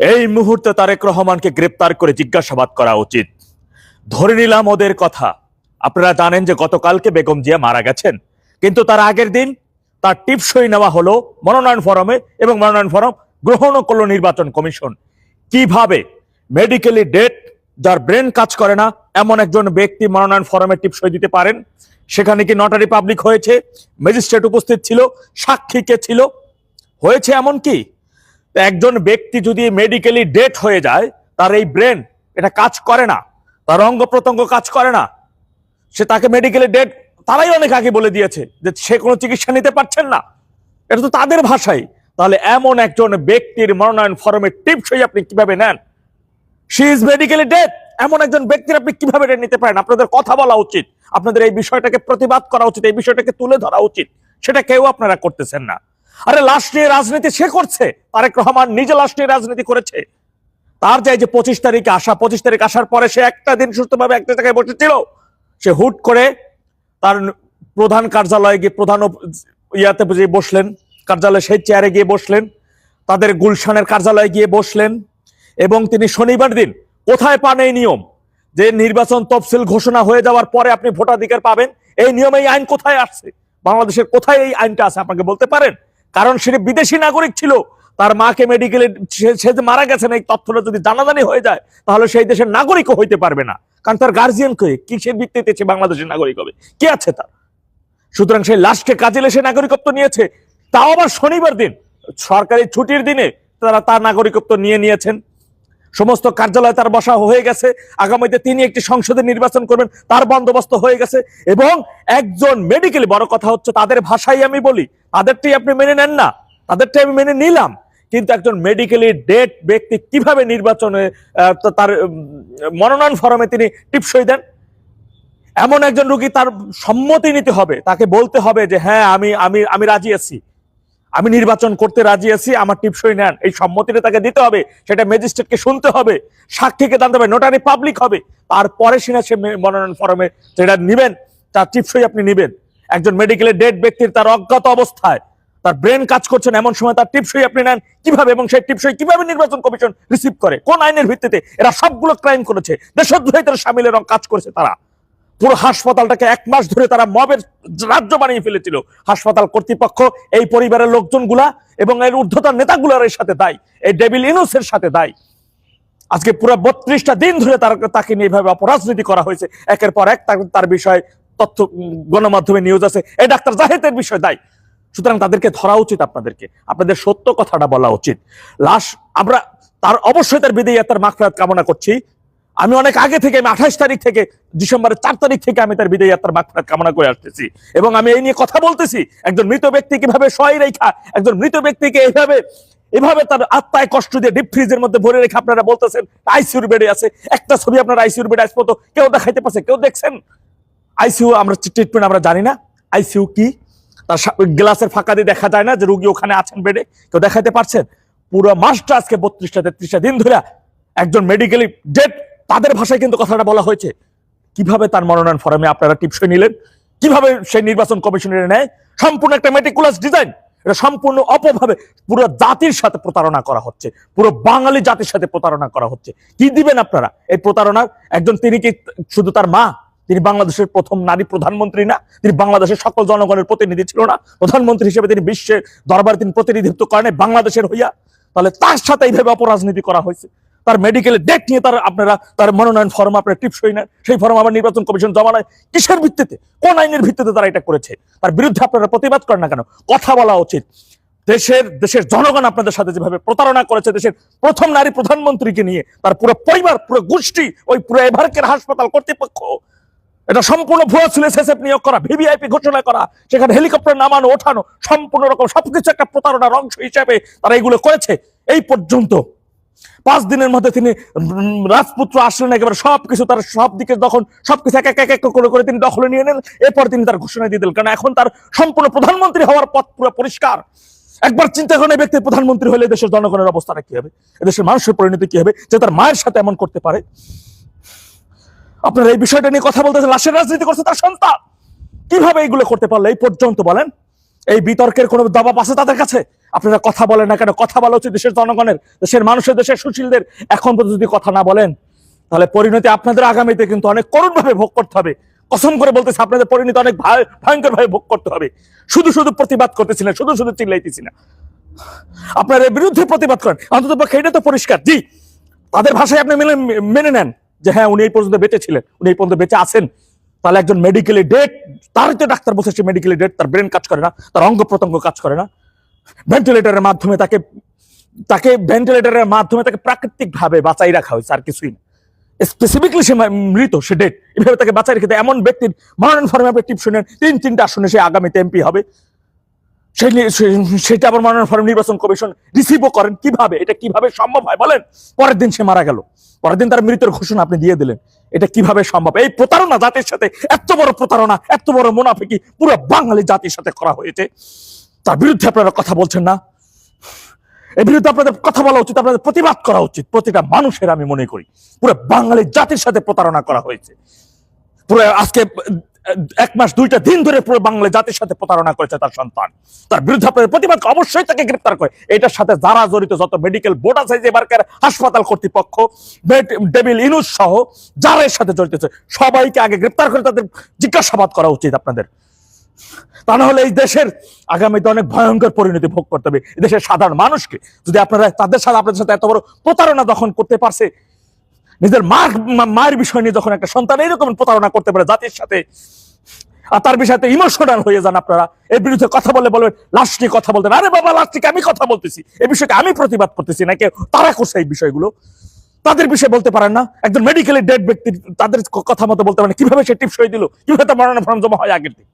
এই মুহূর্তে তারেক রহমানকে গ্রেপ্তার করে জিজ্ঞাসাবাদ করা উচিত। ধরে নিলাম ওদের কথা, আপনারা জানেন যে গতকালকে বেগম জিয়া মারা গেছেন, কিন্তু তার আগের দিন তার টিপসই নেওয়া হলো মনোনয়ন ফরমে, এবং মনোনয়ন ফরম গ্রহণও করলো নির্বাচন কমিশন। কিভাবে মেডিকেলি ডেড, যার ব্রেন কাজ করে না, এমন একজন ব্যক্তি মনোনয়ন ফরমে টিপসই দিতে পারেন? সেখানে কি নটারি পাবলিক হয়েছে? ম্যাজিস্ট্রেট উপস্থিত ছিল? সাক্ষী কে ছিল? হয়েছে এমন কি? একজন ব্যক্তি যদি মেডিকেলি ডেড হয়ে যায়, তার এই ব্রেন এটা কাজ করে না, তার অঙ্গ প্রত্যঙ্গ কাজ করে না, সে তাকে মেডিকেলি ডেড, তারাই অনেক আগে বলে দিয়েছে যে সে কোনো চিকিৎসা নিতে পারছেন না, এটা তো তাদের ভাষায়। তাহলে এমন একজন ব্যক্তির মনোনয়ন ফরমে টিপসই আপনি কিভাবে নেন? শি ইজ মেডিকেলি ডেড, এমন একজন ব্যক্তির আপনি কিভাবে এটা নিতে পারেন? আপনাদের কথা বলা উচিত, আপনাদের এই বিষয়টাকে প্রতিবাদ করা উচিত, এই বিষয়টাকে তুলে ধরা উচিত। সেটা কেউ আপনারা করতেছেন না। আরে লাশ নিয়ে রাজনীতি সে করছে, তারেক রহমান নিজে লাশ নিয়ে রাজনীতি করেছে। তার যে 25 তারিখে আসা, 25 তারিখ আসার পরে সে একটা দিন সুস্থভাবে একটা জায়গায় বসেছিল, সে হুট করে তার প্রধান কার্যালয়ে গিয়ে, প্রধান ইয়াতে বসলেন, কার্যালয়ে সেই চেয়ারে গিয়ে বসলেন, তাদের গুলশানের কার্যালয়ে গিয়ে বসলেন, এবং তিনি শনিবার দিন, কোথায় পান এই নিয়ম যে নির্বাচন তফসিল ঘোষণা হয়ে যাওয়ার পরে আপনি ভোটাধিকার পাবেন? এই নিয়ম, এই আইন কোথায় আসছে? বাংলাদেশের কোথায় এই আইনটা আছে আপনাকে বলতে পারেন? কারণ সে বিদেশি নাগরিক ছিল, তার মাকে মেডিকেলে, সে যে মারা গেছেন এই তথ্যটা যদি জানাজানি হয়ে যায়, তাহলে সেই দেশের নাগরিকও হইতে পারবে না। কারণ তার গার্জিয়ান কে, কিসের ভিত্তিতে সে বাংলাদেশের নাগরিক হবে? কে আছে তার? সুতরাং সেই লাশকে কাজে লেসে নাগরিকত্ব নিয়েছে, তাও আবার শনিবার দিন, সরকারি ছুটির দিনে তারা তার নাগরিকত্ব নিয়েছেন। সমস্ত কার্যালয়ে তার বসা হয়ে গেছে, আগামীতে তিনি একটি সংসদে নির্বাচন করবেন, তার বন্দোবস্ত হয়ে গেছে। এবং একজন মেডিকেলি, বড় কথা হচ্ছে তাদের ভাষাই আমি বলি, তাদেরটাই আপনি মেনে নেন না, তাদেরটাই আমি মেনে নিলাম, কিন্তু একজন মেডিকেলি ডেড ব্যক্তি কিভাবে নির্বাচনে তার মনোনয়ন ফরমে তিনি টিপসই দেন? এমন একজন রোগী, তার সম্মতি নিতে হবে, তাকে বলতে হবে যে হ্যাঁ আমি আমি আমি রাজি আছি, আমি নির্বাচন করতে রাজি আছি, আমার টিপসই নেন, এই সম্মতিটা তাকে দিতে হবে। সেটা ম্যাজিস্ট্রেটকে শুনতে হবে, সাক্ষীকে জানতে হবে, নোটারি পাবলিক হবে, তারপরে সে মনোনয়ন ফরমে যেটা নিবেন, তার টিপসই আপনি নিবেন। একজন মেডিকেলে ডেড ব্যক্তির তার অজ্ঞাত অবস্থায় তার ব্রেন কাজ করছেন, এমন সময় তার টিপসই আপনি নেন কিভাবে? এবং সেই টিপসই কিভাবে নির্বাচন কমিশন রিসিভ করে? কোন আইনের ভিত্তিতে? এরা সবগুলো ক্রাইম করেছে, দেশদ্রোহী তারা সামিলের কাজ করেছে। তারা পুরো হাসপাতালটাকে 1 মাস ধরে তারা মবের রাজ্য বানিয়ে ফেলেছিল। হাসপাতাল কর্তৃপক্ষ, এই পরিবারের লোকজনগুলা এবং এর ঊর্ধ্বতন নেতাগুলার এর সাথে দায়ী, এই ডেভিল ইনুসের সাথে দায়ী। আজকে পুরো 32টা দিন ধরে তাকে নিয়ে এভাবে অপরাজনীতি করা হয়েছে, একের পর এক তার বিষয়ে তথ্য গণমাধ্যমে নিউজ আছে, এই ডাক্তার জাহিদের বিষয় দায়ী। সুতরাং তাদেরকে ধরা উচিত, আপনাদের সত্য কথাটা বলা উচিত। লাশ, আমরা তার অবশ্যই তার বিদায়ী আত্মার মাগফিরাত কামনা করছি। আমি অনেক আগে থেকে, আমি 28 তারিখ থেকে, ডিসেম্বরের 4 তারিখ থেকে আমি তার বিদায়ী আত্মার মাগফিরাত কামনা করে আসতেছি, এবং আমি এই নিয়ে কথা বলতেছি। একজন মৃত ব্যক্তি কিভাবে সহায় রেখা, একজন মৃত ব্যক্তিকে এভাবে তার আত্মায় কষ্ট দিয়ে ডিপ ফ্রিজের মধ্যে ভরে রেখে আপনারা বলতেছেন আইসিইউর বেডে আছে। একটা ছবি আপনারা আইসিইউর বেডে আসবো তো কেউ দেখাইতে পারছে? কেউ দেখছেন? আইসিইউ আমরা ট্রিটমেন্ট আমরা জানি না, আইসিইউ কি? তার গ্লাসের ফাঁকা দিয়ে দেখা যায় না যে রোগী ওখানে আছেন বেডে? কেউ দেখাইতে পারছেন? পুরো মাসটা আজকে 32টা-33টা দিন ধরে একজন মেডিকেলি ডেড, তাদের ভাষায় কিন্তু কথাটা বলা হয়েছে। কিভাবে তার মনোনয়ন ফরমে আপনারা টিপসই নিলেন? কিভাবে সেই নির্বাচন কমিশনের নেয়? সম্পূর্ণ একটা মেটিকুলাস ডিজাইন, এটা সম্পূর্ণ অপভাবে পুরো জাতির সাথে প্রতারণা করা হচ্ছে, পুরো বাঙালি জাতির সাথে প্রতারণা করা হচ্ছে। কি দিবেন আপনারা এই প্রতারণার? একজন, তিনি কি শুধু তার মা, তিনি বাংলাদেশের প্রথম নারী প্রধানমন্ত্রী না? তিনি বাংলাদেশের সকল জনগণের প্রতিনিধি ছিল না? প্রধানমন্ত্রী হিসেবে তিনি বিশ্বের দরবারে তিনি প্রতিনিধিত্ব করেন বাংলাদেশের হইয়া। তাহলে তার সাথে এইভাবে অপরাজনীতি করা হয়েছে। তার মেডিকেলের ডেট নিয়ে আপনারা তার মনোনয়ন ফর্ম আপনার টিপসই নেন, সেই ফর্ম আবার নির্বাচন কমিশন জমা নেয়। কিসের ভিত্তিতে, কোন আইনের ভিত্তিতে তারা এটা করেছে? তার বিরুদ্ধে আপনারা প্রতিবাদ করেন না কেন? কথা বলা উচিত। দেশের জনগণ আপনাদের সাথে যেভাবে প্রতারণা করেছে, দেশের প্রথম নারী প্রধানমন্ত্রীকে নিয়ে তার পুরো পরিবার, পুরো গোষ্ঠী, ওই পুরো এভারকের হাসপাতাল কর্তৃপক্ষ, এটা সম্পূর্ণ ভুয়া ছিল। এসএসএফ নিয়োগ করা, ভিভিআইপি ঘোষণা করা, সেখানে হেলিকপ্টার নামানো ওঠানো, সম্পূর্ণ রকম সবকিছু একটা প্রতারণার অংশ হিসেবে তারা এগুলো করেছে। এই পর্যন্ত 5 দিনের মধ্যে তিনি রাজপুত্র আসলেন, একেবারে সবকিছু তার সব দিকে দখল, সবকিছু এক এক করে তিনি দখলে নিয়ে নেন। এরপর তিনি তার ঘোষণা দিয়ে দিলেন, কারণ এখন তার সম্পূর্ণ প্রধানমন্ত্রী হওয়ার পথ পুরো পরিষ্কার। একবার চিন্তা করেন, এই ব্যক্তি প্রধানমন্ত্রী হলে দেশের জনগণের অবস্থাটা কি হবে, দেশের মানুষের পরিণতি কি হবে, যে তার মায়ের সাথে এমন করতে পারে। আপনারা এই বিষয়টা নিয়ে কথা বলতেছেন, লাশের রাজনীতি করছে তার সন্তান, কিভাবে এইগুলো করতে পারলো এই পর্যন্ত বলেন? এই বিতর্কের কোনো জবাব আছে তাদের কাছে? আপনারা কথা বলেন না কেন? কথা বলা উচিত দেশের জনগণের, দেশের মানুষের, দেশের সুশীলদের। এখন পর্যন্ত যদি কথা না বলেন তাহলে পরিণতি আপনাদের আগামীতে কিন্তু অনেক করুণ ভাবে ভোগ করতে হবে। কসম করে বলতেছে, আপনাদের পরিণতি অনেক ভয়ঙ্কর ভাবে ভোগ করতে হবে। শুধু শুধু প্রতিবাদ করতেছিলেন, শুধু শুধু চিল্লাইতেছি না, আপনার এর বিরুদ্ধে প্রতিবাদ করেন। অন্তত পক্ষে এটা তো পরিষ্কার, জি তাদের ভাষায় আপনি মেনে নেন যে হ্যাঁ উনি এই পর্যন্ত বেঁচে ছিলেন, উনি এই পর্যন্ত বেঁচে আছেন। তাহলে একজন মেডিকেলি ডেট, তার তো ডাক্তার বলছে সে মেডিকেলি ডেট, তার ব্রেন কাজ করে না, তার অঙ্গ প্রত্যঙ্গ কাজ করে না, ভেন্টিলেটরের মাধ্যমে তাকে তাকে ভেন্টিলেটরের মাধ্যমে তাকে প্রাকৃতিক ভাবে বাঁচাই রাখা হয়েছে, আর কিছুই না। স্পেসিফিকলি সে মৃত, সে ডেট, এভাবে তাকে বাঁচাই রেখে এমন ব্যক্তির মনোনয়ন ফর্মে আপনি টিপ শুনেন 3-3টা আসনে সে আগামীতে এমপি হবে, সেটা আবার মনোনয়ন ফর্ম নির্বাচন কমিশন রিসিভও করেন। কিভাবে এটা কিভাবে সম্ভব হয় বলেন? পরের দিন সে মারা গেল, পরের দিন তার মৃত্যুর ঘোষণা আপনি দিয়ে দিলেন। এটা কিভাবে সম্ভব? এই প্রতারণা জাতির সাথে, এত বড় প্রতারণা, এত বড় মুনাফিকি পুরো বাঙালি জাতির সাথে করা হয়েছে, তার বিরুদ্ধে আপনারা কথা বলছেন না। এর বিরুদ্ধে আপনাদের কথা বলা উচিত, আপনাদের প্রতিবাদ করা উচিত। প্রতিটা মানুষের আমি মনে করি পুরো বাঙালি জাতির সাথে প্রতারণা করা হয়েছে। পুরো আজকে 1 মাস 2টা দিন ধরে পুরো বাংলা জাতির সাথে প্রতারণা করেছে তার সন্তান। তার বিরুদ্ধে আপনাদের প্রতিবাদ অবশ্যই তাকে গ্রেফতার করে। এটার সাথে যারা জড়িত, যত মেডিকেল বোর্ড আছে, যে এবারকার হাসপাতাল কর্তৃপক্ষ, ডেভিল ইনুস সহ যারা এর সাথে জড়িত আছে, সবাইকে আগে গ্রেফতার করে তাদের জিজ্ঞাসাবাদ করা উচিত আপনাদের। তা না হলে এই দেশের আগামীতে অনেক ভয়ঙ্কর পরিণতি ভোগ করতে হবে এই দেশের সাধারণ মানুষকে। যদি আপনারা তাদের সাথে, আপনাদের সাথে এত বড় প্রতারণা যখন করতে পারছে, নিজের মায়ের বিষয় নিয়ে যখন একটা সন্তান এইরকম প্রতারণা করতে পারে জাতির সাথে, আর তার বিষয়তে ইমোশনাল হয়ে যান আপনারা, এর বিরুদ্ধে কথা বলে বলবেন লাশ নিয়ে কথা বলতে, আরে বাবা লাশ নিয়ে আমি কথা বলতেছি, এই বিষয়কে আমি প্রতিবাদ করতেছি না, কেউ তারা করছে এই বিষয়গুলো, তাদের বিষয়ে বলতে পারেন না। একজন মেডিকেলি ডেড ব্যক্তি, তাদের কথা মতো বলতে পারেন কিভাবে সে টিপসই দিল, কিভাবে তার মরণ ফর্ম জমা হয় আগের দিন।